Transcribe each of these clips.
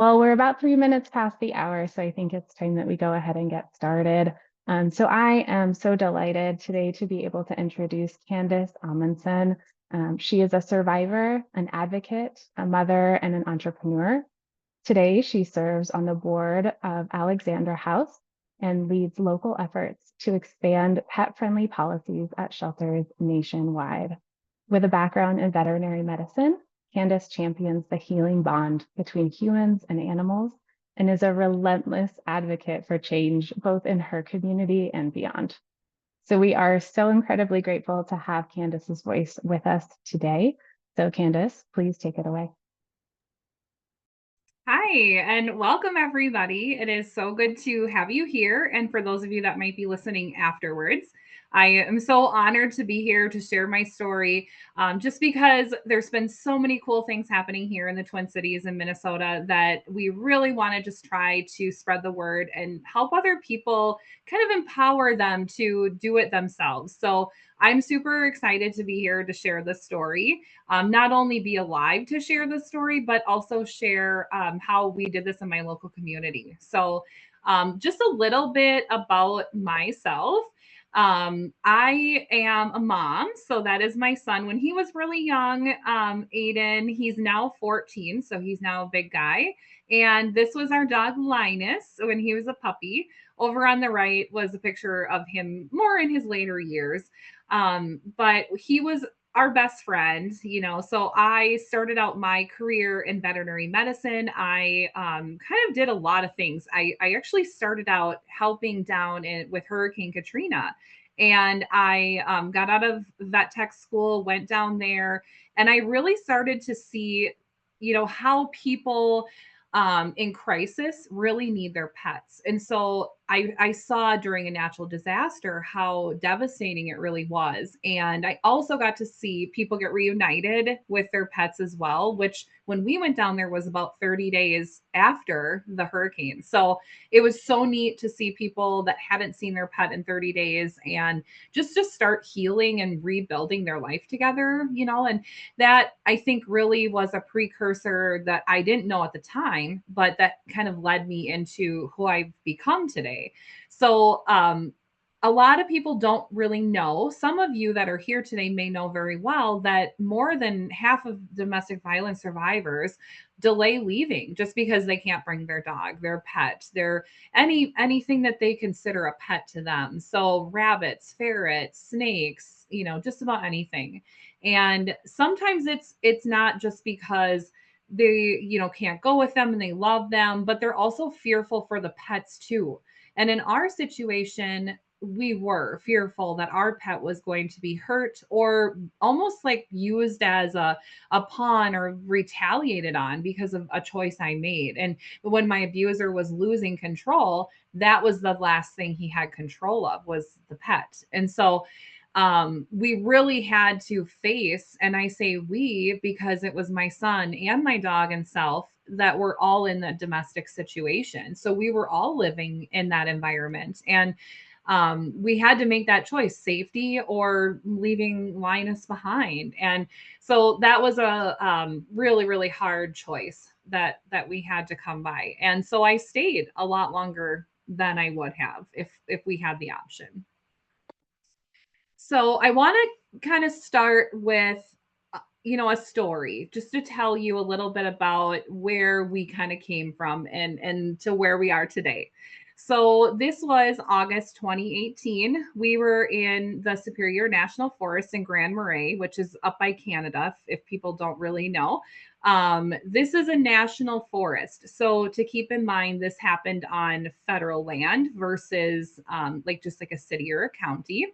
Well, we're about 3 minutes past the hour, so I think it's time that we go ahead and get started. So I am so delighted today to be able to introduce Candice Amundson. She is a survivor, an advocate, a mother, and an entrepreneur. Today, she serves on the board of Alexandra House and leads local efforts to expand pet-friendly policies at shelters nationwide. With a background in veterinary medicine, Candice champions the healing bond between humans and animals and is a relentless advocate for change, both in her community and beyond. So we are so incredibly grateful to have Candice's voice with us today. So Candice, please take it away. Hi, and welcome everybody. It is so good to have you here. And for those of you that might be listening afterwards, I am so honored to be here to share my story, just because there's been so many cool things happening here in the Twin Cities in Minnesota that we really want to just try to spread the word and help other people kind of empower them to do it themselves. So I'm super excited to be here to share this story, not only be alive to share the story, but also share how we did this in my local community. So, just a little bit about myself. I am a mom, so that is my son. When he was really young, Aiden, he's now 14, so he's now a big guy. And this was our dog Linus when he was a puppy. Over on the right was a picture of him more in his later years. But he was our best friend, so I started out my career in veterinary medicine. I kind of did a lot of things. I actually started out helping down with Hurricane Katrina. And I got out of vet tech school, went down there, and I really started to see, how people in crisis really need their pets. And so I saw during a natural disaster how devastating it really was. And I also got to see people get reunited with their pets as well, which when we went down there was about 30 days after the hurricane. So it was so neat to see people that hadn't seen their pet in 30 days and just start healing and rebuilding their life together, and that I think really was a precursor that I didn't know at the time, but that kind of led me into who I've become today. So, a lot of people don't really know. Some of you that are here today may know very well that more than half of domestic violence survivors delay leaving just because they can't bring their dog, their pet, their anything that they consider a pet to them. So rabbits, ferrets, snakes, just about anything. And sometimes it's not just because they can't go with them and they love them, but they're also fearful for the pets too. And in our situation, we were fearful that our pet was going to be hurt or almost like used as a pawn or retaliated on because of a choice I made. And when my abuser was losing control, that was the last thing he had control of was the pet. And so we really had to face, and I say we because it was my son and my dog and self that were all in the domestic situation. So we were all living in that environment. And we had to make that choice, safety or leaving Linus behind. And so that was a really, really hard choice that we had to come by. And so I stayed a lot longer than I would have if we had the option. So I want to kind of start with a story just to tell you a little bit about where we kind of came from and to where we are today. So this was August 2018. We were in the Superior National Forest in Grand Marais, which is up by Canada, if people don't really know. This is a national forest. So to keep in mind, this happened on federal land versus like just like a city or a county.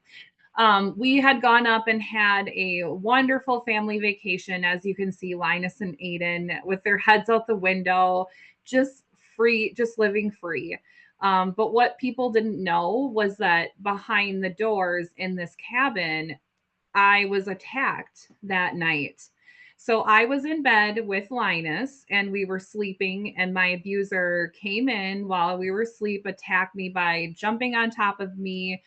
We had gone up and had a wonderful family vacation. As you can see, Linus and Aiden with their heads out the window, just free, just living free. But what people didn't know was that behind the doors in this cabin, I was attacked that night. So I was in bed with Linus and we were sleeping, and my abuser came in while we were asleep, attacked me by jumping on top of me,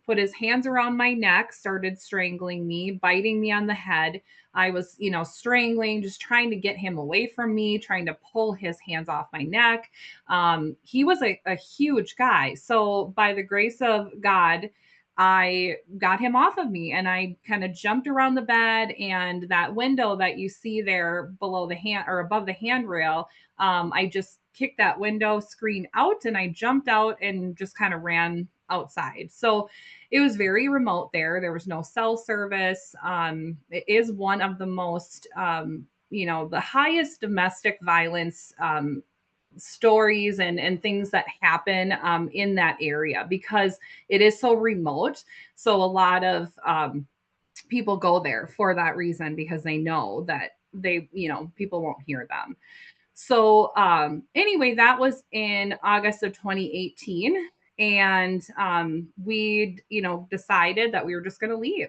put his hands around my neck, started strangling me, biting me on the head. I was, strangling, just trying to get him away from me, trying to pull his hands off my neck. He was a huge guy. So, by the grace of God, I got him off of me and I kind of jumped around the bed, and that window that you see there below the hand or above the handrail, I just kicked that window screen out and I jumped out and just kind of ran outside. So it was very remote there. There was no cell service. It is one of the most, the highest domestic violence stories and things that happen in that area because it is so remote. So a lot of people go there for that reason because they know that people won't hear them. So anyway, that was in August of 2018. And we, decided that we were just going to leave.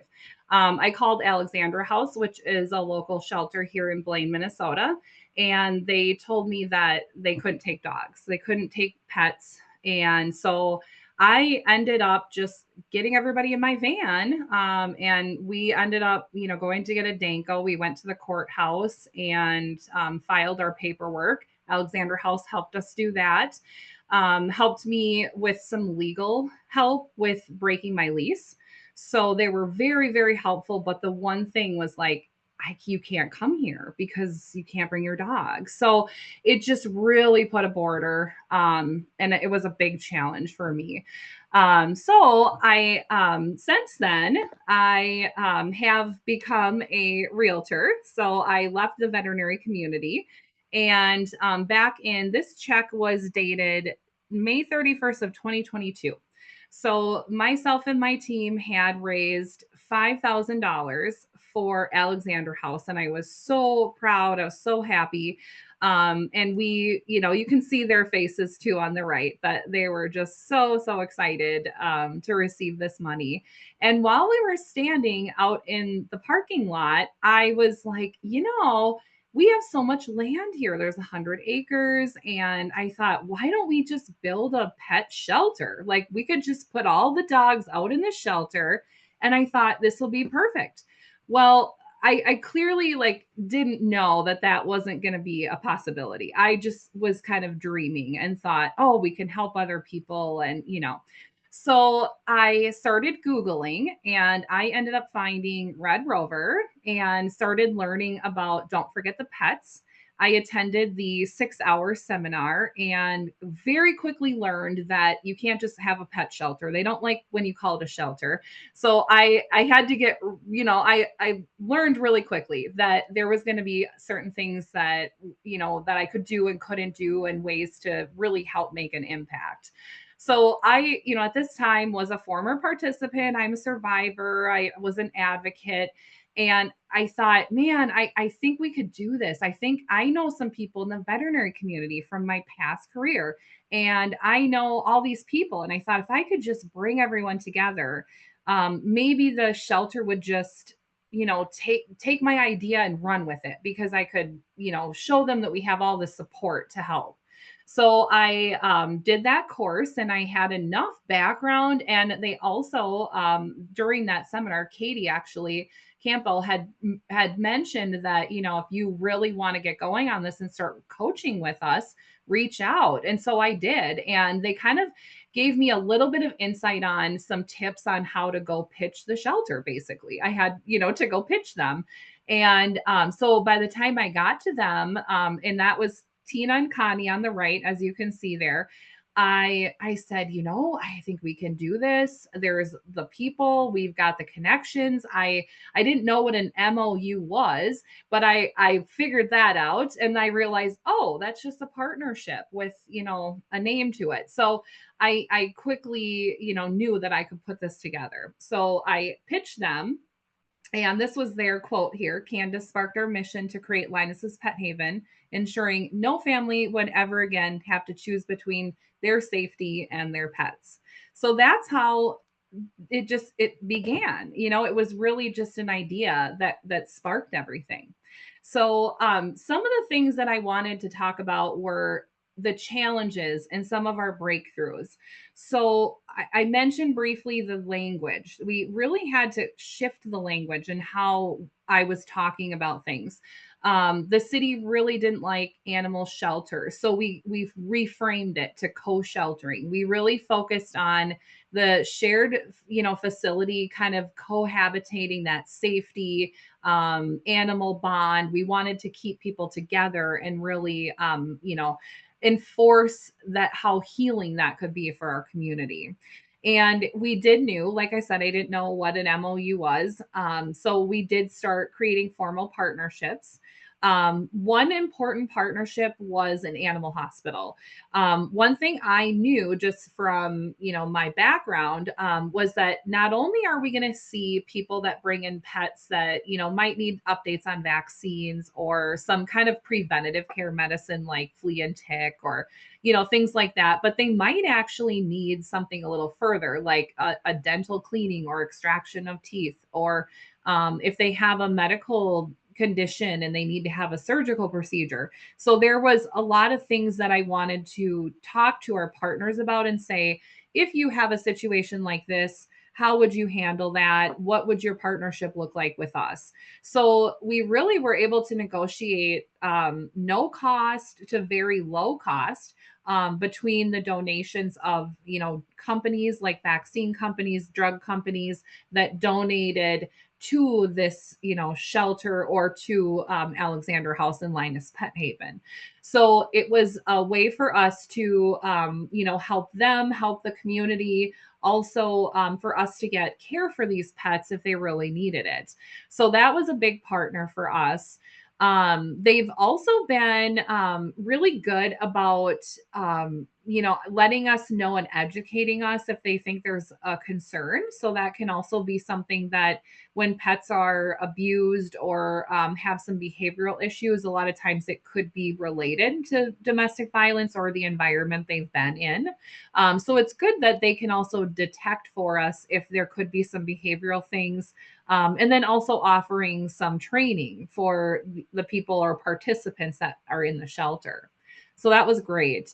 I called Alexandra House, which is a local shelter here in Blaine, Minnesota. And they told me that they couldn't take dogs, they couldn't take pets. And so I ended up just getting everybody in my van. And we ended up, going to get a Danko. We went to the courthouse and filed our paperwork. Alexandra House helped us do that, helped me with some legal help with breaking my lease. So they were very, very helpful. But the one thing was like, you can't come here because you can't bring your dog. So it just really put a border. And it was a big challenge for me. So I, since then, I have become a realtor. So I left the veterinary community. And back in this check was dated May 31st of 2022. So myself and my team had raised $5,000 for Alexandra House, and I was so proud. I was so happy. And we, you can see their faces too on the right, that they were just so, so excited to receive this money. And while we were standing out in the parking lot, I was like, we have so much land here. There's 100 acres. And I thought, why don't we just build a pet shelter? Like we could just put all the dogs out in the shelter. And I thought this will be perfect. Well, I clearly didn't know that wasn't going to be a possibility. I just was kind of dreaming and thought, oh, we can help other people. And, so I started Googling and I ended up finding Red Rover and started learning about Don't Forget the Pets. I attended the 6-hour seminar and very quickly learned that you can't just have a pet shelter. They don't like when you call it a shelter. So I had to get, I learned really quickly that there was going to be certain things that, that I could do and couldn't do and ways to really help make an impact. So I, at this time was a former participant. I'm a survivor. I was an advocate. And I thought, man, I think we could do this. I think I know some people in the veterinary community from my past career. And I know all these people. And I thought if I could just bring everyone together, maybe the shelter would just, take my idea and run with it because I could, show them that we have all the support to help. So I did that course and I had enough background. And they also, during that seminar, Katie actually Campbell had mentioned that, if you really want to get going on this and start coaching with us, reach out. And so I did. And they kind of gave me a little bit of insight on some tips on how to go pitch the shelter. Basically, I had, to go pitch them. And so by the time I got to them, and that was Tina and Connie on the right, as you can see there, I said, I think we can do this. There's the people, we've got the connections. I didn't know what an MOU was, but I figured that out and I realized, oh, that's just a partnership with, a name to it. So I quickly, knew that I could put this together. So I pitched them. And this was their quote here. Candice sparked our mission to create Linus's Pet Haven, ensuring no family would ever again have to choose between their safety and their pets. So that's how it began. It was really just an idea that sparked everything. So some of the things that I wanted to talk about were the challenges and some of our breakthroughs. So I mentioned briefly the language. We really had to shift the language and how I was talking about things. The city really didn't like animal shelter, so we've reframed it to co-sheltering. We really focused on the shared, facility, kind of cohabitating, that safety, animal bond. We wanted to keep people together and really, enforce that, how healing that could be for our community. And we did knew, like I said, I didn't know what an MOU was. So we did start creating formal partnerships. One important partnership was an animal hospital. One thing I knew just from, my background, was that not only are we going to see people that bring in pets that, might need updates on vaccines or some kind of preventative care medicine like flea and tick, or things like that, but they might actually need something a little further, like a dental cleaning or extraction of teeth, or if they have a medical condition and they need to have a surgical procedure. So there was a lot of things that I wanted to talk to our partners about and say, if you have a situation like this, how would you handle that? What would your partnership look like with us? So we really were able to negotiate, no cost to very low cost, between the donations of, companies like vaccine companies, drug companies that donated to this, shelter, or to, Alexandra House and Linus Pet Haven. So it was a way for us to, help them, help the community, also, for us to get care for these pets if they really needed it. So that was a big partner for us. They've also been, really good about, letting us know and educating us if they think there's a concern. So that can also be something that, when pets are abused or, have some behavioral issues, a lot of times it could be related to domestic violence or the environment they've been in. So it's good that they can also detect for us if there could be some behavioral things, and then also offering some training for the people or participants that are in the shelter. So that was great.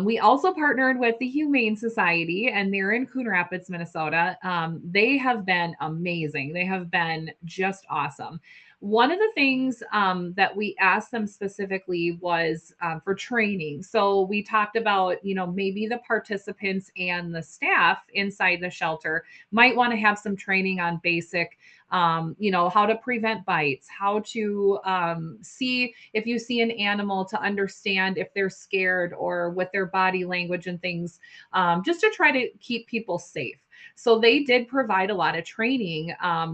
We also partnered with the Humane Society, and they're in Coon Rapids, Minnesota. They have been amazing. They have been just awesome. One of the things, that we asked them specifically was, for training. So we talked about, maybe the participants and the staff inside the shelter might want to have some training on basic, how to prevent bites, how to, see if you see an animal, to understand if they're scared, or with their body language and things, just to try to keep people safe. So they did provide a lot of training,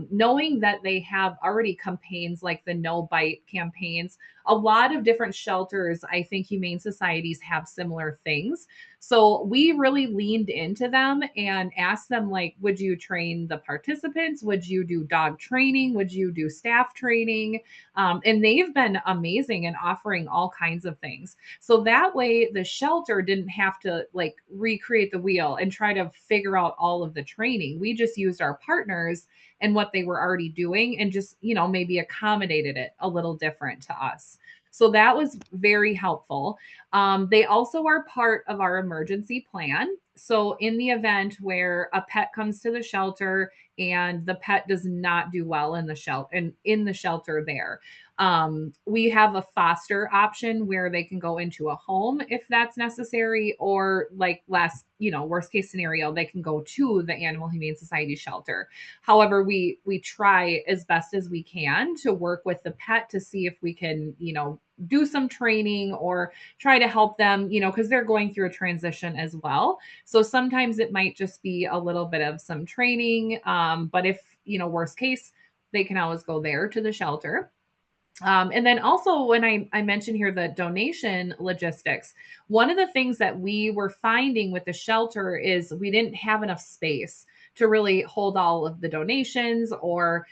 knowing that they have already campaigns like the no bite campaigns. A lot of different shelters, I think humane societies have similar things. So we really leaned into them and asked them, like, would you train the participants? Would you do dog training? Would you do staff training? And they've been amazing in offering all kinds of things. So that way, the shelter didn't have to like recreate the wheel and try to figure out all of the training. We just used our partners and what they were already doing, and just, maybe accommodated it a little different to us. So that was very helpful. They also are part of our emergency plan. So, in the event where a pet comes to the shelter and the pet does not do well in the shelter, and in the shelter there, we have a foster option where they can go into a home if that's necessary, or like last, worst case scenario, they can go to the Animal Humane Society shelter. However, we try as best as we can to work with the pet to see if we can, do some training or try to help them, because they're going through a transition as well. So sometimes it might just be a little bit of some training. But if, worst case, they can always go there to the shelter. And then also, when I mentioned here the donation logistics, one of the things that we were finding with the shelter is we didn't have enough space to really hold all of the donations, or,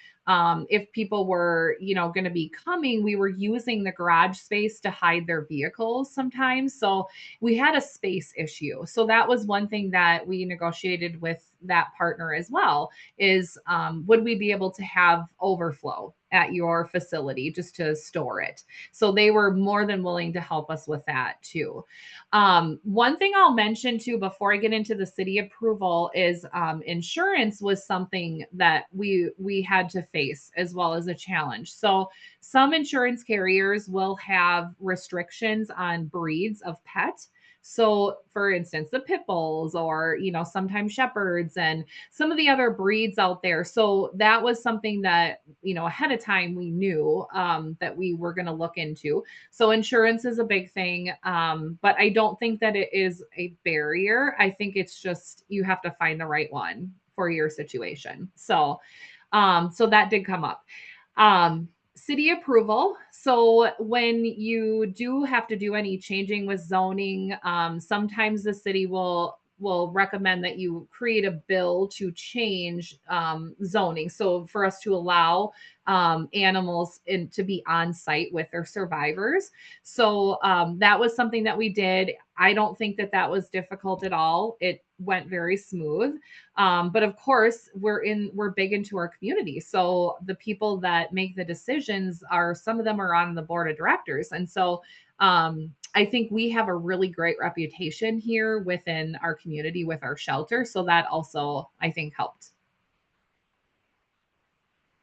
if people were, going to be coming, we were using the garage space to hide their vehicles sometimes. So we had a space issue. So that was one thing that we negotiated with that partner as well, is, would we be able to have overflow at your facility just to store it. So they were more than willing to help us with that too. One thing I'll mention too before I get into the city approval is insurance was something that we had to face as well as a challenge. So some insurance carriers will have restrictions on breeds of pet. So, for instance, the pit bulls or, sometimes shepherds and some of the other breeds out there. So that was something that, ahead of time we knew that we were going to look into. So insurance is a big thing, but I don't think that it is a barrier. I think it's just you have to find the right one for your situation. So that did come up. City approval. So when you do have to do any changing with zoning, sometimes the city will recommend that you create a bill to change zoning. So for us to allow animals to be on site with their survivors. So that was something that we did. I don't think that that was difficult at all. It went very smooth. But of course, we're big into our community. So the people that make the decisions some of them are on the board of directors. And so I think we have a really great reputation here within our community with our shelter. So that also, I think, helped.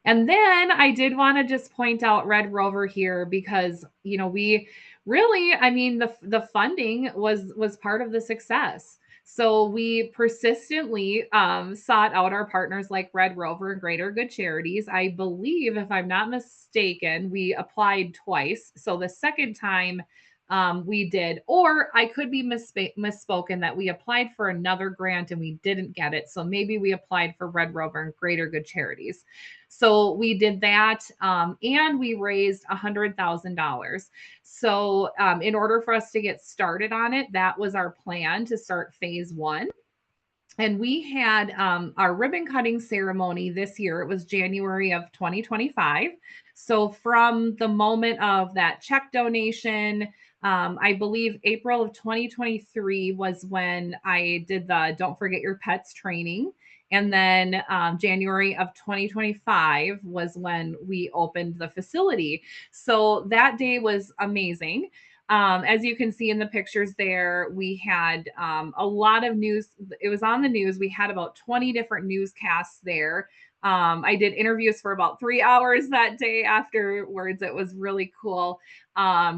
And then I did want to just point out Red Rover here because, we really, I mean, the funding was part of the success. So we persistently sought out our partners like Red Rover and Greater Good Charities. I believe, if I'm not mistaken, we applied twice. So the second time we did, or I could be misspoken that we applied for another grant and we didn't get it. So maybe we applied for Red Rover and Greater Good Charities. So we did that, and we raised $100,000. So in order for us to get started on it, that was our plan to start phase one. And we had our ribbon cutting ceremony this year. It was January of 2025. So from the moment of that check donation, I believe April of 2023 was when I did the Don't Forget Your Pets training. And then January of 2025 was when we opened the facility. So that day was amazing. As you can see in the pictures there, we had a lot of news. It was on the news. We had about 20 different newscasts there. I did interviews for about 3 hours that day afterwards. It was really cool.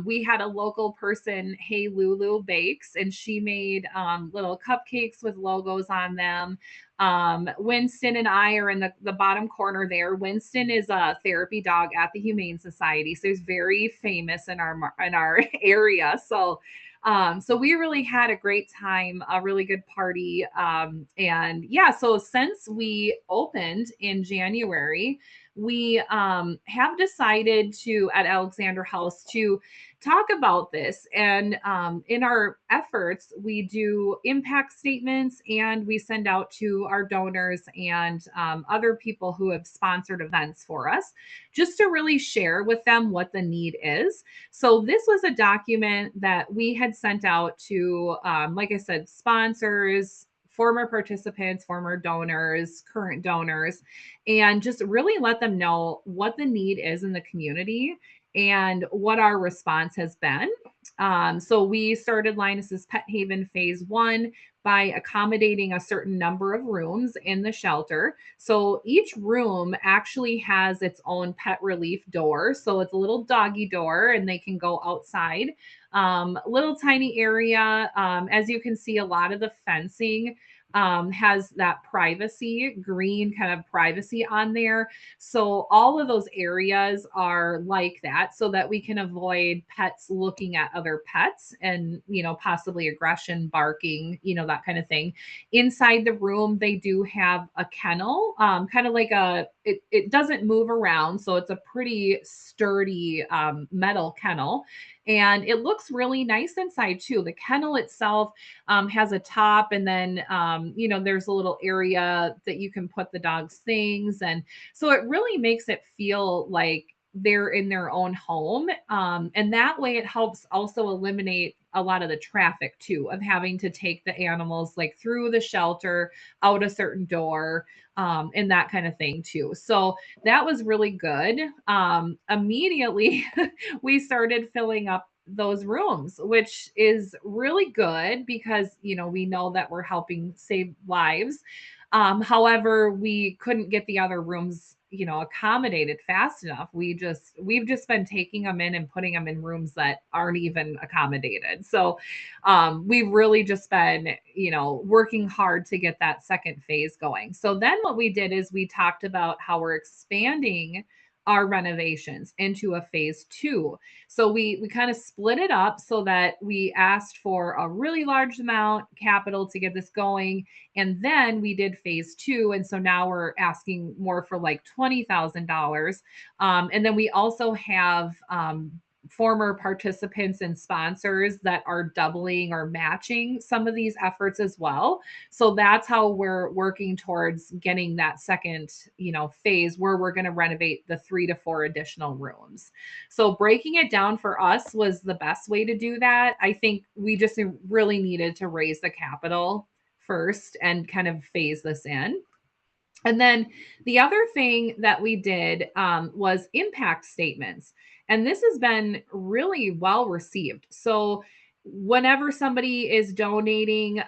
We had a local person, Hey Lulu Bakes, and she made little cupcakes with logos on them. Winston and I are in the bottom corner there. Winston is a therapy dog at the Humane Society, so he's very famous in our area. So we really had a great time, a really good party. And yeah, so since we opened in January, we have decided at Alexandra House to talk about this. And in our efforts, we do impact statements and we send out to our donors and other people who have sponsored events for us just to really share with them what the need is. So this was a document that we had sent out to, like I said, sponsors, former participants, former donors, current donors, and just really let them know what the need is in the community and what our response has been. So we started Linus's Pet Haven phase one by accommodating a certain number of rooms in the shelter. So each room actually has its own pet relief door. So it's a little doggy door and they can go outside. Little tiny area. As you can see, a lot of the fencing has that privacy, green kind of privacy on there. So all of those areas are like that so that we can avoid pets looking at other pets and, possibly aggression, barking, that kind of thing. Inside the room, they do have a kennel, kind of like it doesn't move around. So it's a pretty sturdy metal kennel. And it looks really nice inside too. The kennel itself has a top, and then there's a little area that you can put the dog's things, and so it really makes it feel like they're in their own home. And that way it helps also eliminate a lot of the traffic too, of having to take the animals like through the shelter, out a certain door, and that kind of thing too. So that was really good. Immediately we started filling up those rooms, which is really good because, we know that we're helping save lives. However, we couldn't get the other rooms, accommodated fast enough. We've just been taking them in and putting them in rooms that aren't even accommodated. So we've really just been, working hard to get that second phase going. So then what we did is we talked about how we're expanding our renovations into a phase two. So we kind of split it up so that we asked for a really large amount capital to get this going, and then we did phase two. And so now we're asking more for like $20,000. And then we also have former participants and sponsors that are doubling or matching some of these efforts as well. So that's how we're working towards getting that second, phase where we're going to renovate the 3 to 4 additional rooms. So breaking it down for us was the best way to do that. I think we just really needed to raise the capital first and kind of phase this in. And then the other thing that we did was impact statements. And this has been really well received. So, whenever somebody is donating,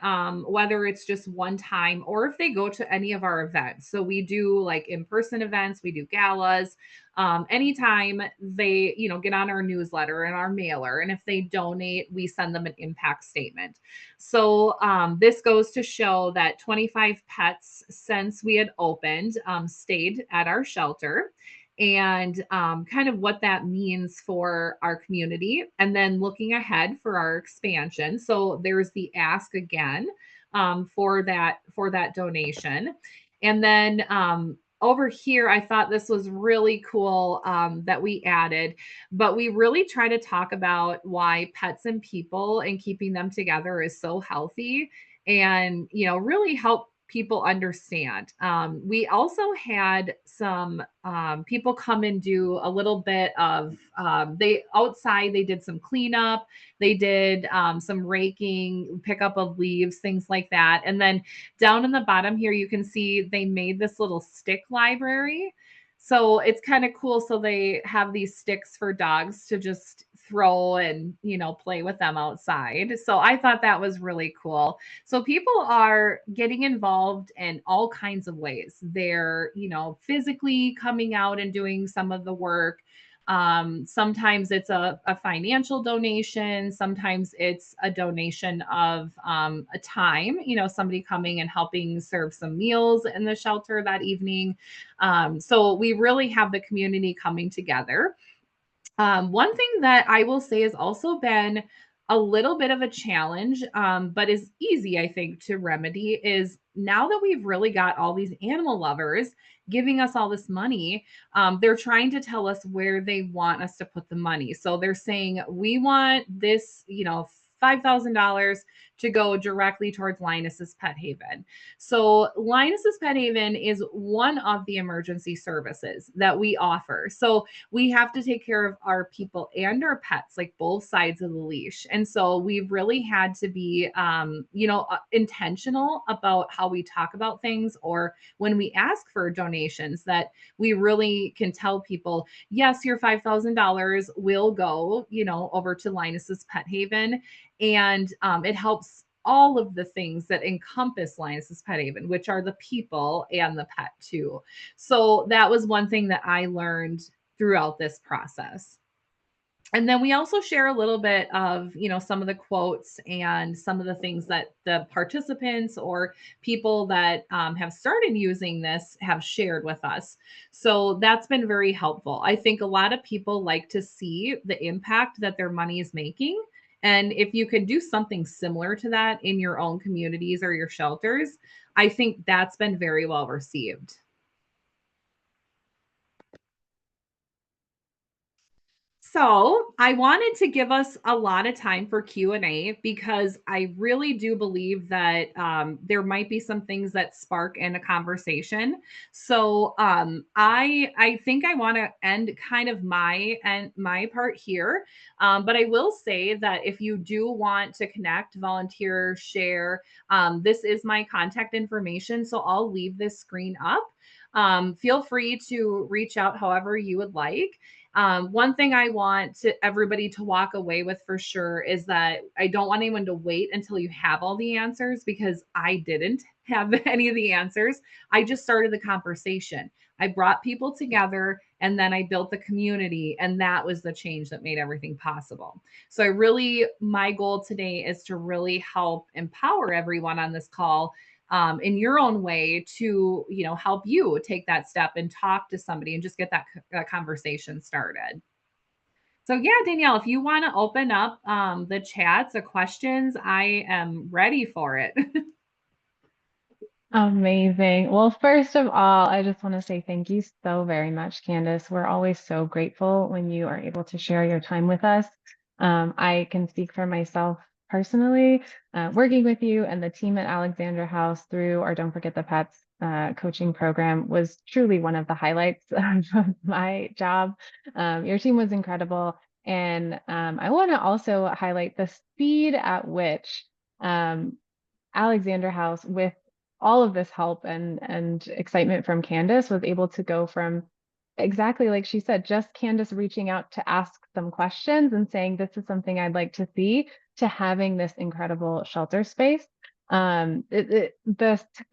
whether it's just one time or if they go to any of our events, so we do like in person events, we do galas. Anytime they, get on our newsletter and our mailer, and if they donate, we send them an impact statement. So this goes to show that 25 pets since we had opened stayed at our shelter, and kind of what that means for our community. And then looking ahead for our expansion. So there's the ask again for that donation. And then over here, I thought this was really cool that we added, but we really try to talk about why pets and people and keeping them together is so healthy, and, really help people understand. We also had some people come and do a little bit of they outside. They did some cleanup. They did some raking, pickup of leaves, things like that. And then down in the bottom here, you can see they made this little stick library. So it's kind of cool. So they have these sticks for dogs to just throw and, play with them outside. So I thought that was really cool. So people are getting involved in all kinds of ways. They're, physically coming out and doing some of the work. Sometimes it's a financial donation. Sometimes it's a donation of a time, somebody coming and helping serve some meals in the shelter that evening. So we really have the community coming together. One thing that I will say has also been a little bit of a challenge, but is easy, I think, to remedy is now that we've really got all these animal lovers giving us all this money, they're trying to tell us where they want us to put the money. So they're saying, we want this, $5,000 to go directly towards Linus's Pet Haven. So Linus's Pet Haven is one of the emergency services that we offer. So we have to take care of our people and our pets, like both sides of the leash. And so we've really had to be, intentional about how we talk about things, or when we ask for donations, that we really can tell people, yes, your $5,000 will go, over to Linus's Pet Haven. And it helps all of the things that encompass Linus's Pet Haven, which are the people and the pet too. So that was one thing that I learned throughout this process. And then we also share a little bit of, some of the quotes and some of the things that the participants or people that have started using this have shared with us. So that's been very helpful. I think a lot of people like to see the impact that their money is making. And if you can do something similar to that in your own communities or your shelters, I think that's been very well received. So I wanted to give us a lot of time for Q&A because I really do believe that there might be some things that spark in a conversation. So I think I want to end kind of my part here, but I will say that if you do want to connect, volunteer, share, this is my contact information. So I'll leave this screen up. Feel free to reach out however you would like. One thing I want to everybody to walk away with for sure is that I don't want anyone to wait until you have all the answers because I didn't have any of the answers. I just started the conversation. I brought people together and then I built the community, and that was the change that made everything possible. So, my goal today is to really help empower everyone on this call in your own way to help you take that step and talk to somebody and just get that conversation started. So yeah, Danielle, if you want to open up the chats, the questions, I am ready for it. Amazing. Well, first of all, I just want to say thank you so very much, Candice. We're always so grateful when you are able to share your time with us. I can speak for myself personally, working with you and the team at Alexandra House through our Don't Forget the Pets coaching program was truly one of the highlights of my job. Your team was incredible. And I want to also highlight the speed at which um, Alexandra House, with all of this help and excitement from Candice, was able to go from exactly like she said, just Candice reaching out to ask some questions and saying, this is something I'd like to see, to having this incredible shelter space. The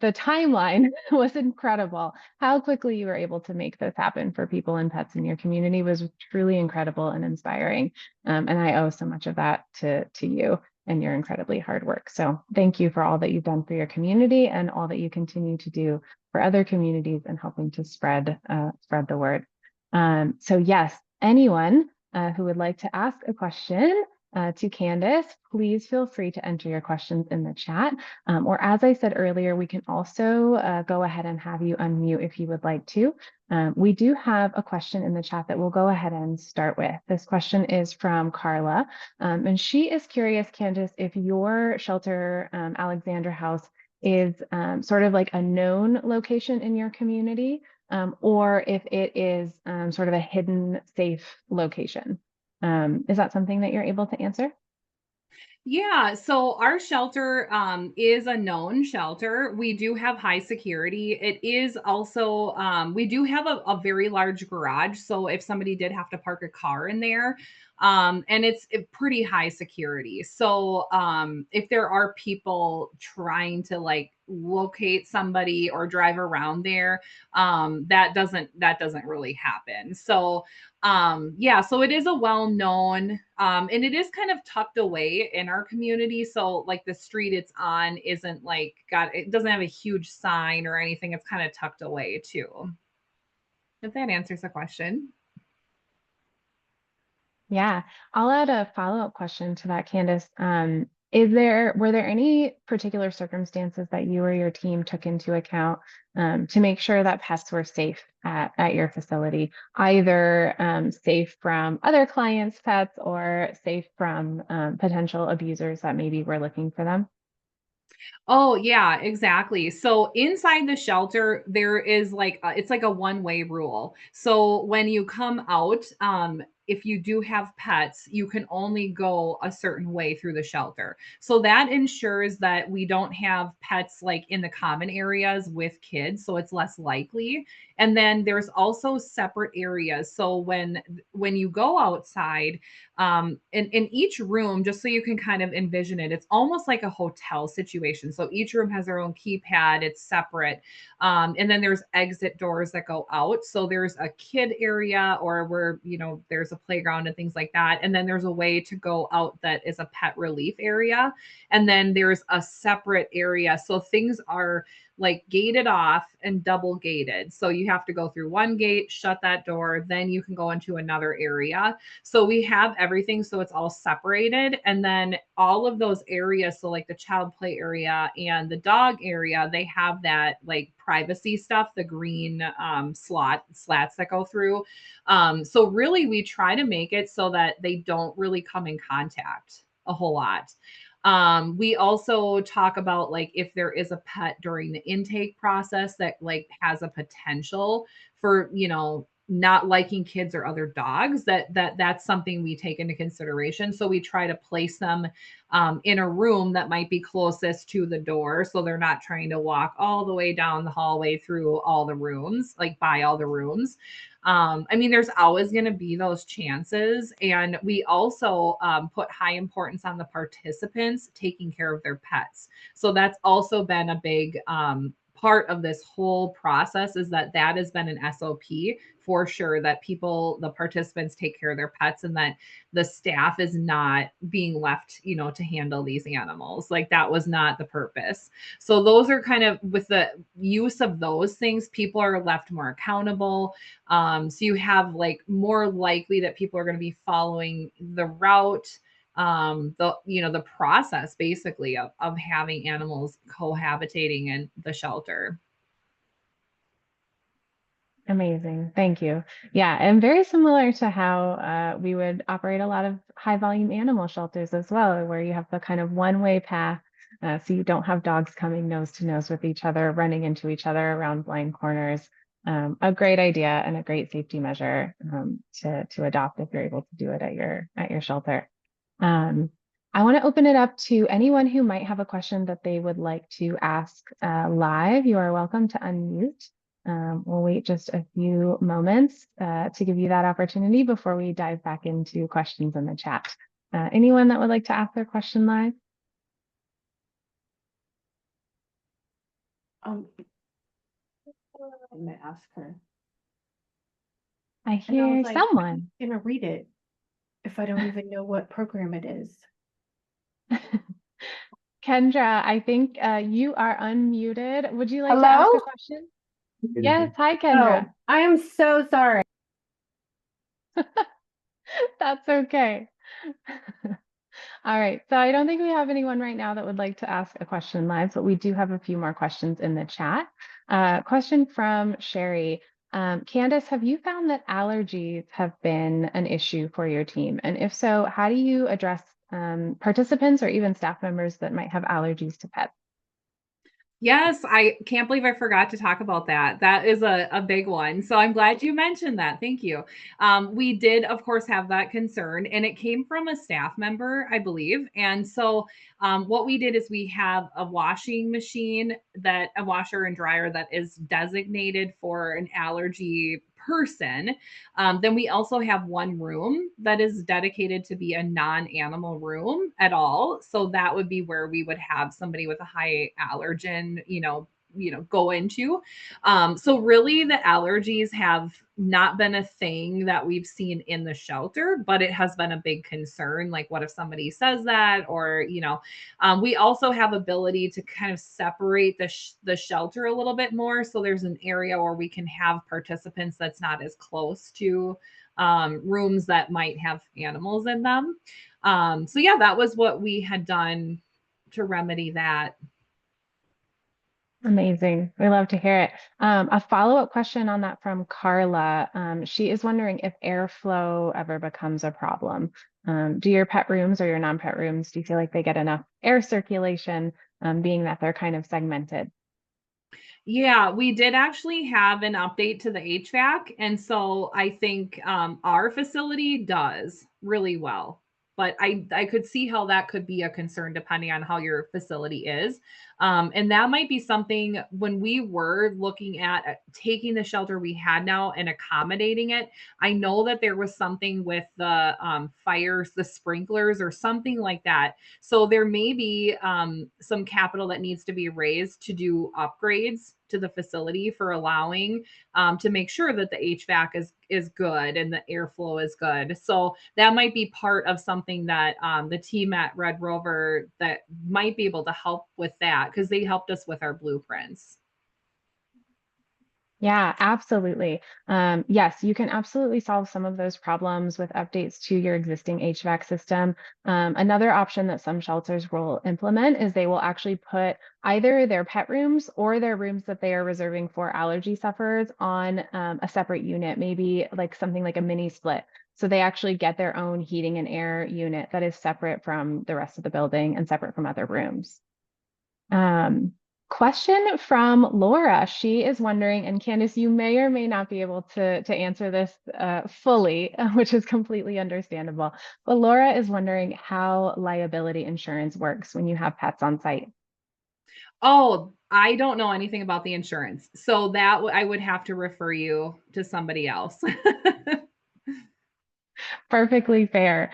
timeline was incredible. How quickly you were able to make this happen for people and pets in your community was truly incredible and inspiring. And I owe so much of that to you and your incredibly hard work. So thank you for all that you've done for your community and all that you continue to do for other communities and helping to spread the word. So yes, anyone who would like to ask a question to Candice, please feel free to enter your questions in the chat. Or as I said earlier, we can also go ahead and have you unmute if you would like to. We do have a question in the chat that we'll go ahead and start with. This question is from Carla, and she is curious, Candice, if your shelter, Alexandra House, is sort of like a known location in your community, or if it is sort of a hidden, safe location. Is that something that you're able to answer? Yeah, so our shelter is a known shelter. We do have high security. It is also, we do have a very large garage. So if somebody did have to park a car in there, and it's pretty high security. So if there are people trying to like locate somebody or drive around there, that doesn't really happen. So yeah, so it is a well-known and it is kind of tucked away in our community. So like the street it's on isn't like got it doesn't have a huge sign or anything. It's kind of tucked away too. If that answers the question. Yeah, I'll add a follow-up question to that, Candice. Were there any particular circumstances that you or your team took into account to make sure that pets were safe at your facility, either safe from other clients' pets or safe from potential abusers that maybe were looking for them? Oh, yeah, exactly. So inside the shelter, there is like it's like a one-way rule. So when you come out, if you do have pets, you can only go a certain way through the shelter. So that ensures that we don't have pets like in the common areas with kids, so it's less likely. And then there's also separate areas. So when you go outside, in each room, just so you can kind of envision it, it's almost like a hotel situation. So each room has their own keypad, it's separate. And then there's exit doors that go out. So there's a kid area or where, there's a playground and things like that. And then there's a way to go out that is a pet relief area. And then there's a separate area. So things are like gated off and double gated. So you have to go through one gate, shut that door, then you can go into another area. So we have everything so it's all separated. And then all of those areas, so like the child play area and the dog area, they have that like privacy stuff, the green slats that go through. So really we try to make it so that they don't really come in contact a whole lot. We also talk about like if there is a pet during the intake process that like has a potential for, not liking kids or other dogs, that's something we take into consideration. So we try to place them in a room that might be closest to the door, so they're not trying to walk all the way down the hallway through all the rooms, like by all the rooms. I mean, there's always going to be those chances. And we also put high importance on the participants taking care of their pets. So that's also been a big part of this whole process, is that has been an SOP for sure, that the participants take care of their pets, and that the staff is not being left, to handle these animals. Like that was not the purpose. So those are kind of, with the use of those things, people are left more accountable. So you have like more likely that people are going to be following the route, the process basically of having animals cohabitating in the shelter. Amazing. Thank you. Yeah, and very similar to how we would operate a lot of high volume animal shelters as well, where you have the kind of one-way path. So you don't have dogs coming nose to nose with each other, running into each other around blind corners. A great idea and a great safety measure to adopt if you're able to do it at your shelter. Um, I want to open it up to anyone who might have a question that they would like to ask live. You are welcome to unmute. We'll wait just a few moments to give you that opportunity before we dive back into questions in the chat. Anyone that would like to ask their question live? I'm gonna ask her. I And I hear was like, someone. I'm gonna read it if I don't even know what program it is. Kendra, I think you are unmuted. Would you like to ask a Hello? question? Yes. Hi, Kendra. Oh, I am so sorry. That's okay. All right. So I don't think we have anyone right now that would like to ask a question live, but we do have a few more questions in the chat. Question from Sherry. Candice, have you found that allergies have been an issue for your team? And if so, how do you address participants or even staff members that might have allergies to pets? Yes, I can't believe I forgot to talk about that. That is a big one. So I'm glad you mentioned that. Thank you. We did, of course, have that concern, and it came from a staff member, I believe. And so what we did is we have a washing machine, a washer and dryer that is designated for an allergy person. Then we also have one room that is dedicated to be a non-animal room at all. So that would be where we would have somebody with a high allergen, go into. So really the allergies have not been a thing that we've seen in the shelter, but it has been a big concern. Like, what if somebody says that? Or, we also have ability to kind of separate the shelter a little bit more. So there's an area where we can have participants that's not as close to rooms that might have animals in them. So yeah, that was what we had done to remedy that. Amazing. We love to hear it. A follow-up question on that from Carla. She is wondering if airflow ever becomes a problem. Do your pet rooms or your non-pet rooms, do you feel like they get enough air circulation, being that they're kind of segmented? Yeah, we did actually have an update to the HVAC. And so I think our facility does really well. But I could see how that could be a concern depending on how your facility is. And that might be something when we were looking at taking the shelter we had now and accommodating it. I know that there was something with the fires, the sprinklers, or something like that. So there may be some capital that needs to be raised to do upgrades to the facility for allowing to make sure that the HVAC is good and the airflow is good. So that might be part of something that the team at Red Rover that might be able to help with that, because they helped us with our blueprints. Yeah, absolutely. Yes, you can absolutely solve some of those problems with updates to your existing HVAC system. Another option that some shelters will implement is they will actually put either their pet rooms or their rooms that they are reserving for allergy sufferers on a separate unit, maybe like something like a mini split. So they actually get their own heating and air unit that is separate from the rest of the building and separate from other rooms. Um, Question from Laura. She is wondering, and Candice, you may or may not be able to answer this fully, which is completely understandable. But Laura is wondering how liability insurance works when you have pets on site. Oh, I don't know anything about the insurance. So that I would have to refer you to somebody else. Perfectly fair.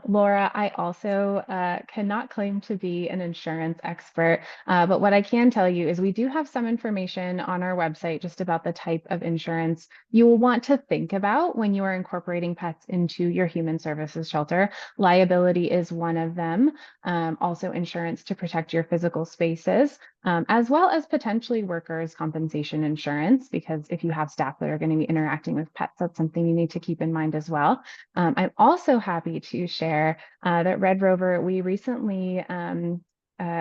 Laura, I also cannot claim to be an insurance expert, but what I can tell you is we do have some information on our website just about the type of insurance you will want to think about when you are incorporating pets into your human services shelter. Liability is one of them. Also, insurance to protect your physical spaces, as well as potentially workers' compensation insurance, because if you have staff that are going to be interacting with pets, that's something you need to keep in mind as well. I'm also happy to share that Red Rover, we recently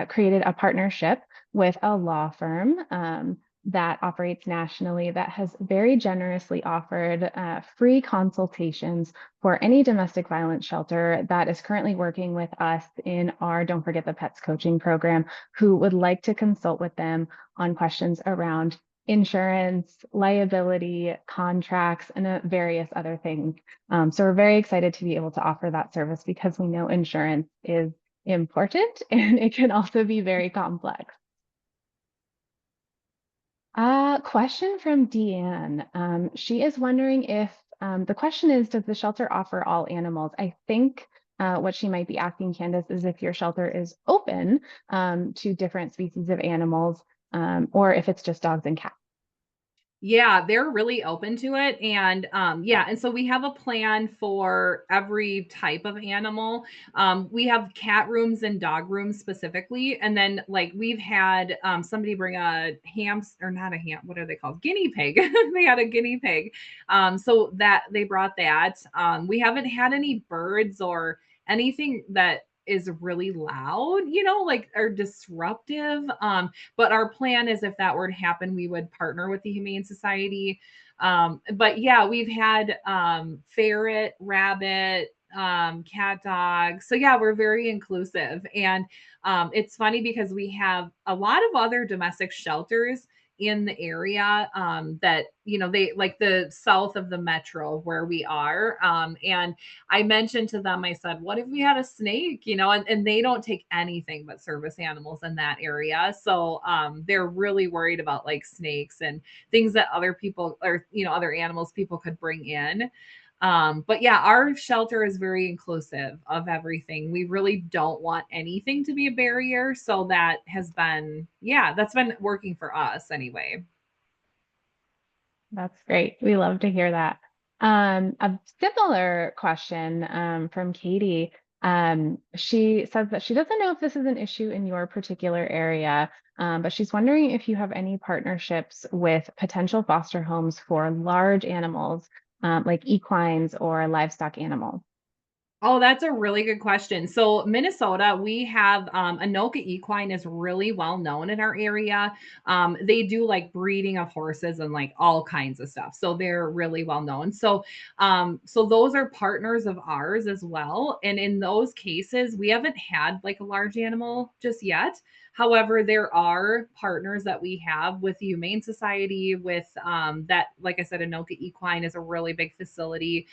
created a partnership with a law firm that operates nationally that has very generously offered free consultations for any domestic violence shelter that is currently working with us in our Don't Forget the Pets coaching program, who would like to consult with them on questions around insurance, liability, contracts, and various other things. So we're very excited to be able to offer that service because we know insurance is important and it can also be very complex. Question from Deanne. She is wondering if the question is, does the shelter offer all animals? I think what she might be asking, Candice, is if your shelter is open to different species of animals, or if it's just dogs and cats. Yeah, they're really open to it. And yeah, and so we have a plan for every type of animal. We have cat rooms and dog rooms specifically. And then like we've had somebody bring a hamster, or not a ham, what are they called? Guinea pig. They had a guinea pig. So that they brought that. We haven't had any birds or anything that is really loud, like are disruptive. But our plan is if that were to happen, we would partner with the Humane Society. But yeah, we've had ferret, rabbit, cat, dog. So yeah, we're very inclusive. And it's funny because we have a lot of other domestic shelters in the area that they like the south of the metro where we are, and I mentioned to them, I said, what if we had a snake, and they don't take anything but service animals in that area. So they're really worried about like snakes and things that other people or, other animals people could bring in. But yeah, our shelter is very inclusive of everything. We really don't want anything to be a barrier. So that has been, yeah, that's been working for us anyway. That's great. We love to hear that. A similar question from Katie. She says that she doesn't know if this is an issue in your particular area, but she's wondering if you have any partnerships with potential foster homes for large animals, like equines or livestock animals. Oh, that's a really good question. So, Minnesota, we have Anoka Equine is really well known in our area. They do like breeding of horses and like all kinds of stuff. So they're really well known. So those are partners of ours as well. And in those cases, we haven't had like a large animal just yet. However, there are partners that we have with the Humane Society, with that, like I said, Anoka Equine is a really big facility.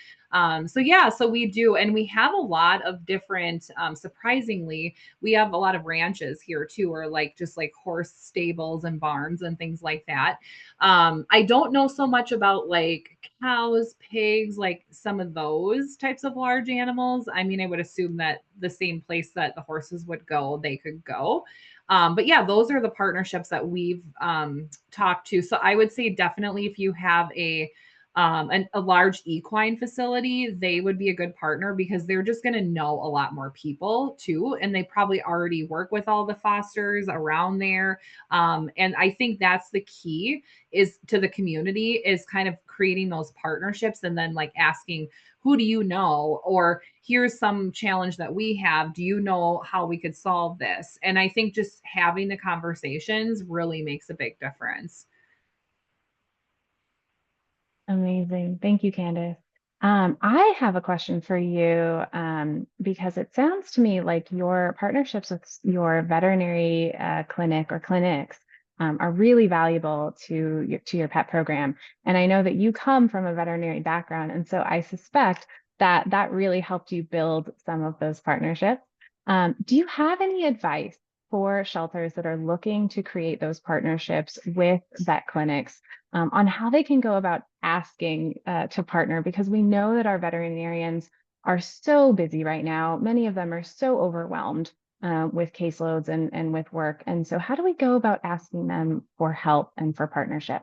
So yeah, so we do, and we have a lot of different. Surprisingly, we have a lot of ranches here too, or like just like horse stables and barns and things like that. I don't know so much about like cows, pigs, like some of those types of large animals. I mean, I would assume that the same place that the horses would go, they could go. But yeah, those are the partnerships that we've talked to. So I would say definitely if you have a large equine facility, they would be a good partner because they're just going to know a lot more people too. And they probably already work with all the fosters around there. And I think that's the key is to the community is kind of creating those partnerships and then like asking, who do you know? Or here's some challenge that we have. Do you know how we could solve this? And I think just having the conversations really makes a big difference. Amazing. Thank you, Candice. I have a question for you because it sounds to me like your partnerships with your veterinary clinic or clinics are really valuable to your pet program. And I know that you come from a veterinary background, and so I suspect that that really helped you build some of those partnerships. Do you have any advice for shelters that are looking to create those partnerships with vet clinics? On how they can go about asking to partner, because we know that our veterinarians are so busy right now. Many of them are so overwhelmed with caseloads and with work. And so, how do we go about asking them for help and for partnership?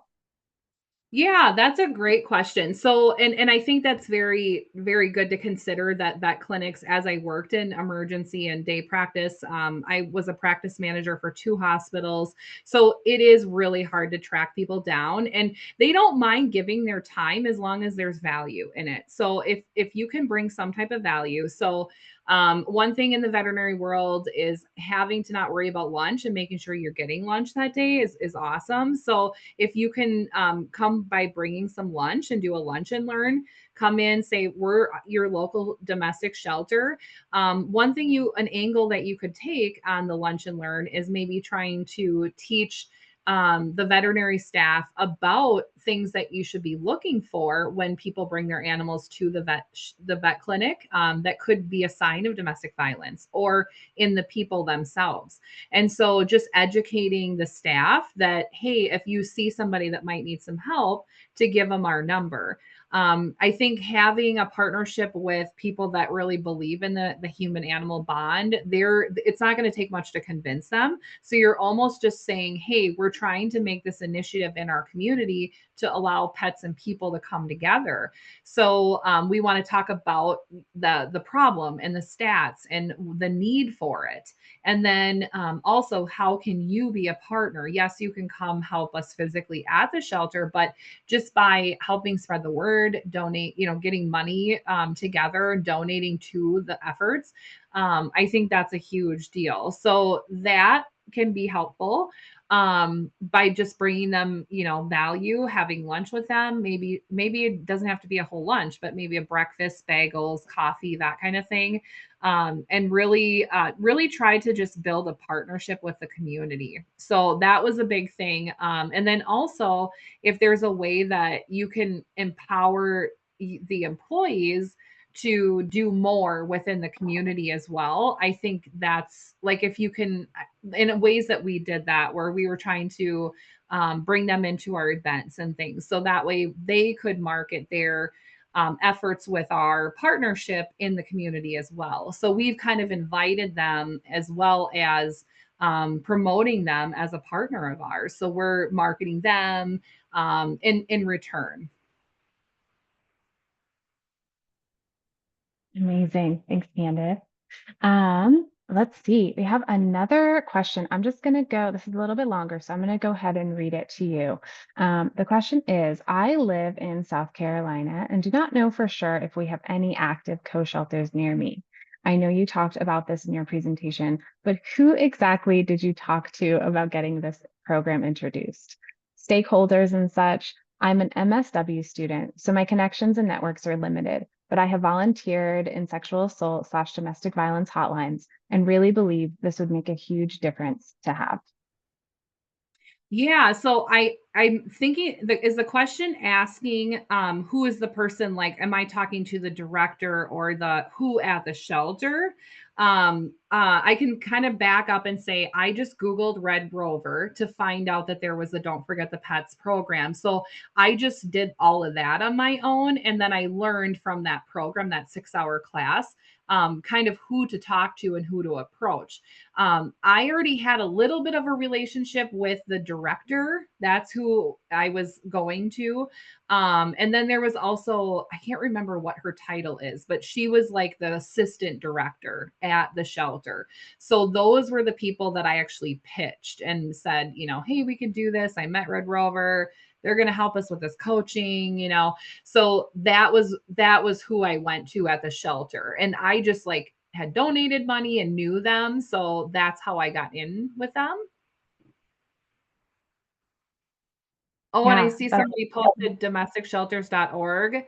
Yeah, that's a great question. So, and I think that's very, very good to consider that vet clinics, as I worked in emergency and day practice, I was a practice manager for 2 hospitals. So it is really hard to track people down, and they don't mind giving their time as long as there's value in it. So if you can bring some type of value, so one thing in the veterinary world is having to not worry about lunch and making sure you're getting lunch that day is awesome. So if you can come by bringing some lunch and do a lunch and learn, come in, say we're your local domestic shelter. An angle that you could take on the lunch and learn is maybe trying to teach the veterinary staff about things that you should be looking for when people bring their animals to the vet clinic, that could be a sign of domestic violence or in the people themselves. And so just educating the staff that, hey, if you see somebody that might need some help, to give them our number. I think having a partnership with people that really believe in the human animal bond, it's not going to take much to convince them. So you're almost just saying, hey, we're trying to make this initiative in our community to allow pets and people to come together. So we want to talk about the problem and the stats and the need for it. And then also, how can you be a partner? Yes, you can come help us physically at the shelter, but just by helping spread the word, donate, getting money together, donating to the efforts, I think that's a huge deal. So that can be helpful by just bringing them, value, having lunch with them. Maybe it doesn't have to be a whole lunch, but maybe a breakfast, bagels, coffee, that kind of thing. And really try to just build a partnership with the community. So that was a big thing. And then also, if there's a way that you can empower the employees to do more within the community as well. I think that's like if you can, in ways that we did that, where we were trying to bring them into our events and things. So that way they could market their efforts with our partnership in the community as well. So we've kind of invited them as well as promoting them as a partner of ours. So we're marketing them in return. Amazing. Thanks, Candice. Let's see. We have another question. I'm just going to go, this is a little bit longer, so I'm going to go ahead and read it to you. The question is, I live in South Carolina and do not know for sure if we have any active co-shelters near me. I know you talked about this in your presentation, but who exactly did you talk to about getting this program introduced? Stakeholders and such. I'm an MSW student, so my connections and networks are limited, but I have volunteered in sexual assault / domestic violence hotlines and really believe this would make a huge difference to have. Yeah, so I'm thinking, is the question asking who is the person, like am I talking to the director or the who at the shelter? I can kind of back up and say I just googled Red Rover to find out that there was a Don't Forget the Pets program. So I just did all of that on my own, and then I learned from that program, that 6-hour class, kind of who to talk to and who to approach. I already had a little bit of a relationship with the director. That's who I was going to. And then there was also, I can't remember what her title is, but she was like the assistant director at the shelter. So those were the people that I actually pitched and said, hey, we could do this. I met Red Rover. They're going to help us with this coaching. So that was who I went to at the shelter. And I just like had donated money and knew them. So that's how I got in with them. Oh, and I Yeah, see somebody posted domesticshelters.org.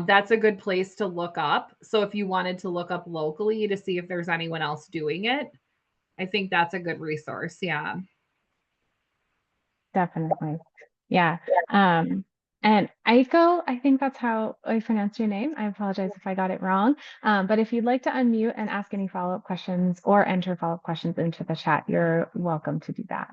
That's a good place to look up. So if you wanted to look up locally to see if there's anyone else doing it, I think that's a good resource. Yeah. definitely. Yeah. And Aiko, I think that's how I pronounce your name. I apologize if I got it wrong. But if you'd like to unmute and ask any follow-up questions or enter follow-up questions into the chat, you're welcome to do that.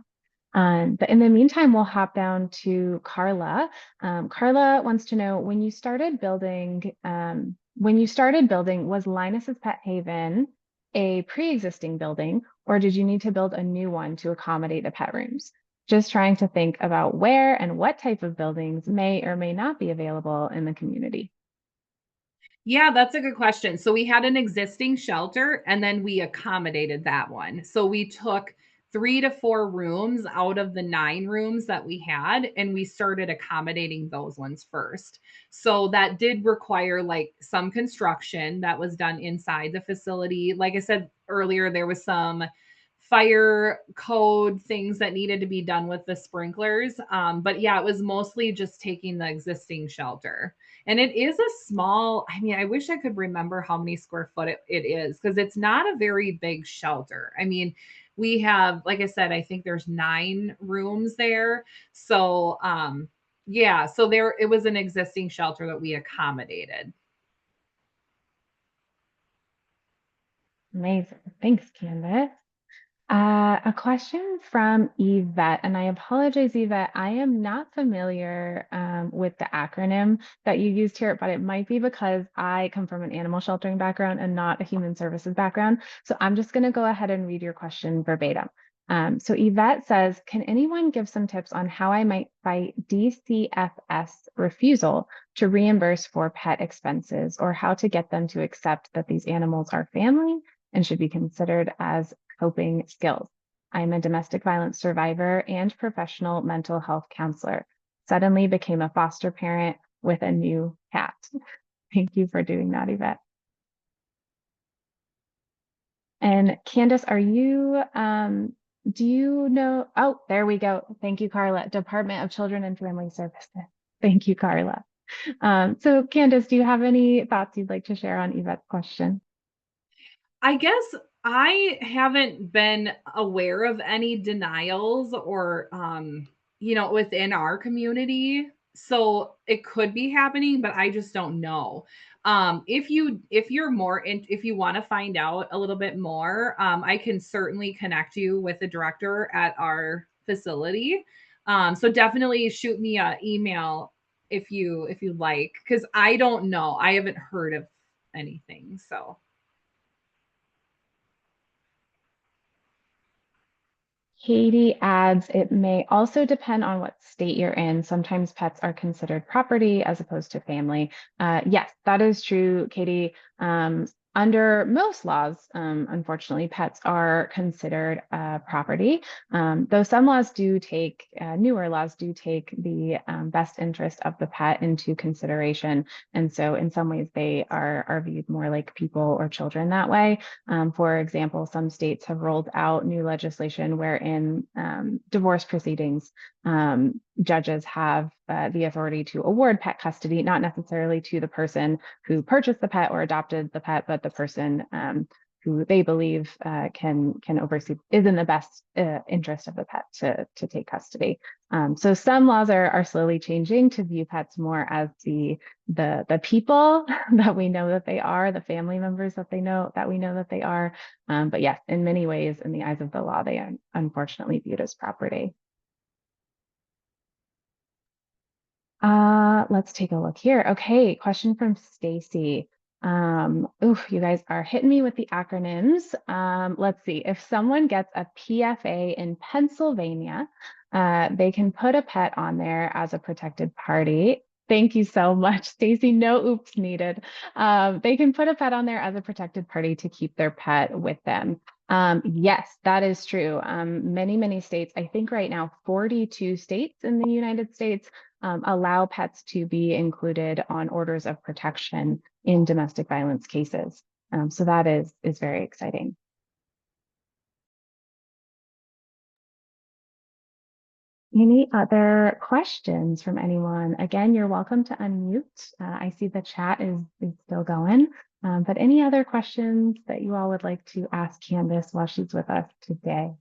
But in the meantime, we'll hop down to Carla. Carla wants to know, when you started building, was Linus's Pet Haven a pre-existing building, or did you need to build a new one to accommodate the pet rooms? Just trying to think about where and what type of buildings may or may not be available in the community. Yeah, that's a good question. So we had an existing shelter and then we accommodated that one. So we took 3 to 4 rooms out of the 9 rooms that we had and we started accommodating those ones first. So that did require like some construction that was done inside the facility. Like I said earlier, there was some fire code things that needed to be done with the sprinklers. But yeah, it was mostly just taking the existing shelter. And it is a small, I mean, I wish I could remember how many square foot it is because it's not a very big shelter. I mean, we have, like I said, I think there's 9 rooms there. So, yeah, so there it was an existing shelter that we accommodated. Amazing. Thanks, Candace. A question from Yvette, and I apologize, Yvette. I am not familiar with the acronym that you used here, but it might be because I come from an animal sheltering background and not a human services background. So I'm just going to go ahead and read your question verbatim. So Yvette says, can anyone give some tips on how I might fight DCFS refusal to reimburse for pet expenses, or how to get them to accept that these animals are family and should be considered as coping skills? I'm a domestic violence survivor and professional mental health counselor. Suddenly became a foster parent with a new cat. Thank you for doing that, Yvette. And Candace, do you know? Oh, there we go. Thank you, Carla. Department of Children and Family Services. Thank you, Carla. So Candace, do you have any thoughts you'd like to share on Yvette's question? I guess I haven't been aware of any denials or within our community. So it could be happening, but I just don't know. If you want to find out a little bit more, I can certainly connect you with the director at our facility. So definitely shoot me an email if you like, because I don't know. I haven't heard of anything. So Katie adds, it may also depend on what state you're in. Sometimes pets are considered property as opposed to family. Yes, that is true, Katie. Under most laws, unfortunately, pets are considered property, though some laws do take, newer laws do take the best interest of the pet into consideration. And so in some ways, they are viewed more like people or children that way. For example, some states have rolled out new legislation wherein divorce proceedings, judges have the authority to award pet custody, not necessarily to the person who purchased the pet or adopted the pet, but the person who they believe can oversee, is in the best interest of the pet to take custody. So some laws are slowly changing to view pets more as the people that we know that they are, the family members that we know that they are. But yes, in many ways, in the eyes of the law, they are unfortunately viewed as property. Let's take a look here. Okay, question from Stacy. You guys are hitting me with the acronyms. Let's see. If someone gets a PFA in Pennsylvania, they can put a pet on there as a protected party. Thank you so much, Stacy. No oops needed. They can put a pet on there as a protected party to keep their pet with them. Yes, that is true. Many states, I think right now 42 states in the United States allow pets to be included on orders of protection in domestic violence cases. So that is very exciting. Any other questions from anyone? Again, you're welcome to unmute. I see the chat is still going, but any other questions that you all would like to ask Candice while she's with us today?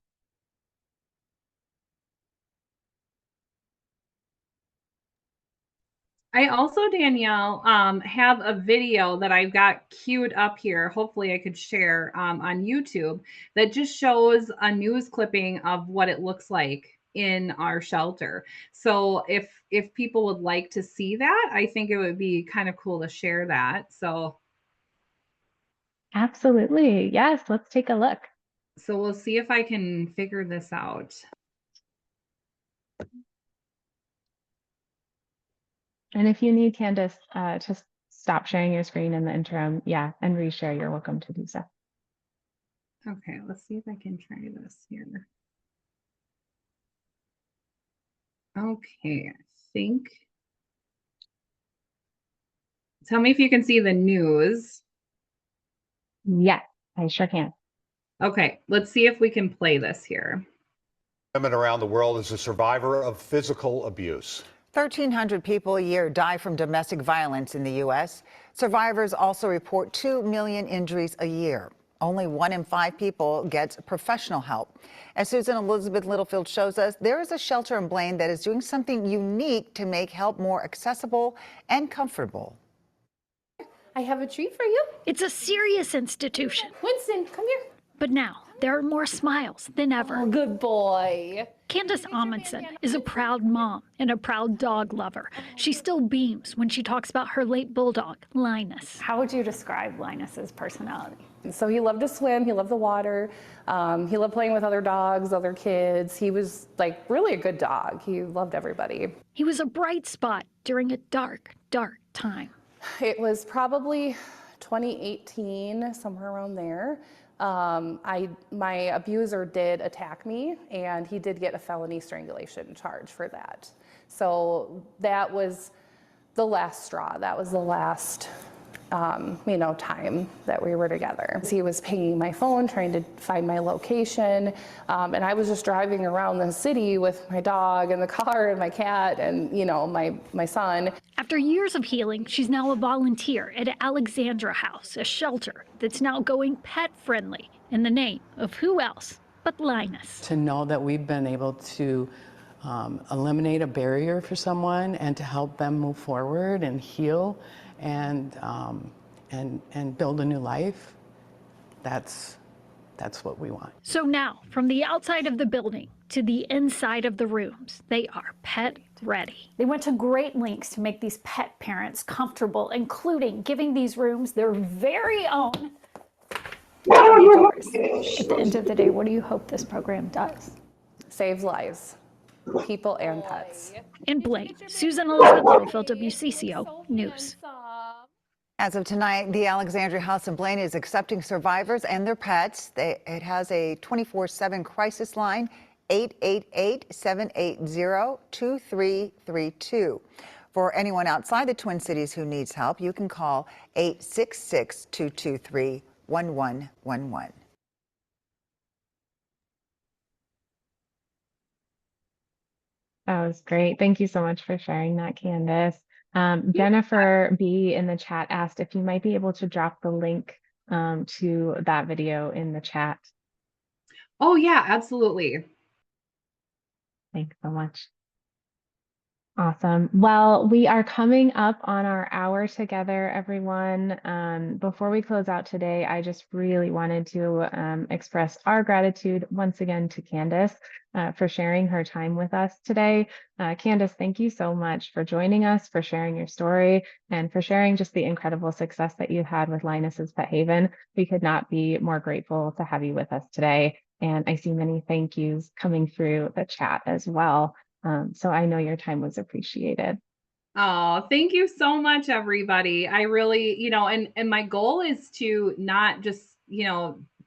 I also, Danielle, have a video that I've got queued up here. Hopefully I could share on YouTube that just shows a news clipping of what it looks like in our shelter. So if people would like to see that, I think it would be kind of cool to share that. So Absolutely. Yes, let's take a look. we'll see if I can figure this out. And if you need Candice to stop sharing your screen in the interim, yeah, and reshare, you're welcome to do so. Okay, let's see if I can try this here. Okay, I think. Tell me if you can see the news. Yes, I sure can. Okay, let's see if we can play this here. Women around the world is a survivor of physical abuse. 1,300 people a year die from domestic violence in the U.S. Survivors also report 2 million injuries a year. Only 1 in 5 people gets professional help. As Susan Elizabeth Littlefield shows us, there is a shelter in Blaine that is doing something unique to make help more accessible and comfortable. I have a treat for you. It's a serious institution. Winston, come here. But now, there are more smiles than ever. Oh, good boy. Candice Amundson is a proud mom and a proud dog lover. She still beams when she talks about her late bulldog, Linus. How would you describe Linus's personality? So he loved to swim, he loved the water, he loved playing with other dogs, other kids. He was like really a good dog. He loved everybody. He was a bright spot during a dark, dark time. It was probably 2018, somewhere around there. My abuser did attack me, and he did get a felony strangulation charge for that. So that was the last straw. That was the last, time that we were together. He was pinging my phone, trying to find my location, and I was just driving around the city with my dog and the car and my cat and, my son. After years of healing, she's now a volunteer at Alexandra House, a shelter that's now going pet-friendly in the name of who else but Linus. To know that we've been able to eliminate a barrier for someone and to help them move forward and heal and build a new life, that's what we want. So now, from the outside of the building to the inside of the rooms, they are pet ready. They went to great lengths to make these pet parents comfortable, including giving these rooms their very own doors. At the end of the day, what do you hope this program does? Saves lives, people and pets. In Blaine, Susan Elizabeth Littlefield, WCCO News. As of tonight, the Alexandria House in Blaine is accepting survivors and their pets. It has a 24/7 crisis line, 888-780-2332. For anyone outside the Twin Cities who needs help, you can call 866-223-1111. That was great. Thank you so much for sharing that, Candice. Jennifer B in the chat asked if you might be able to drop the link to that video in the chat. Oh yeah, absolutely. Thanks so much. Awesome. Well, we are coming up on our hour together, everyone. Before we close out today, I just really wanted to express our gratitude once again to Candice for sharing her time with us today. Candice, thank you so much for joining us, for sharing your story, and for sharing just the incredible success that you had with Linus's Pet Haven. We could not be more grateful to have you with us today. And I see many thank yous coming through the chat as well. So I know your time was appreciated. Oh, thank you so much, everybody. I really, and my goal is to not just,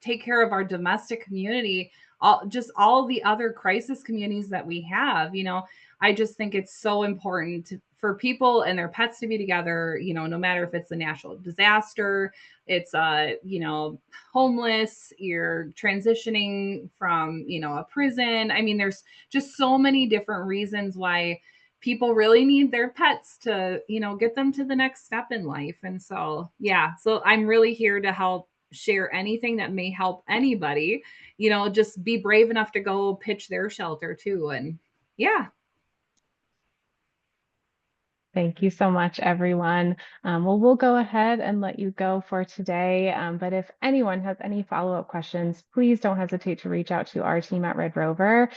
take care of our domestic community, all the other crisis communities that we have. I just think it's so important for people and their pets to be together, no matter if it's a natural disaster, it's homeless, you're transitioning from, a prison. I mean, there's just so many different reasons why people really need their pets to, get them to the next step in life. And so, yeah, so I'm really here to help share anything that may help anybody, just be brave enough to go pitch their shelter too. And yeah. Thank you so much, everyone. Well, we'll go ahead and let you go for today. But if anyone has any follow-up questions, please don't hesitate to reach out to our team at Red Rover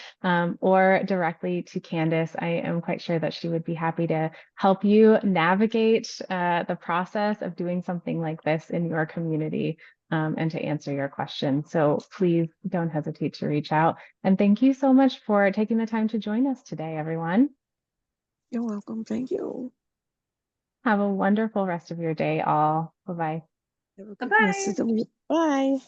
or directly to Candice. I am quite sure that she would be happy to help you navigate the process of doing something like this in your community and to answer your questions. So please don't hesitate to reach out. And thank you so much for taking the time to join us today, everyone. You're welcome. Thank you. Have a wonderful rest of your day, all. Bye-bye. Have a good Bye-bye. rest of the week. Bye.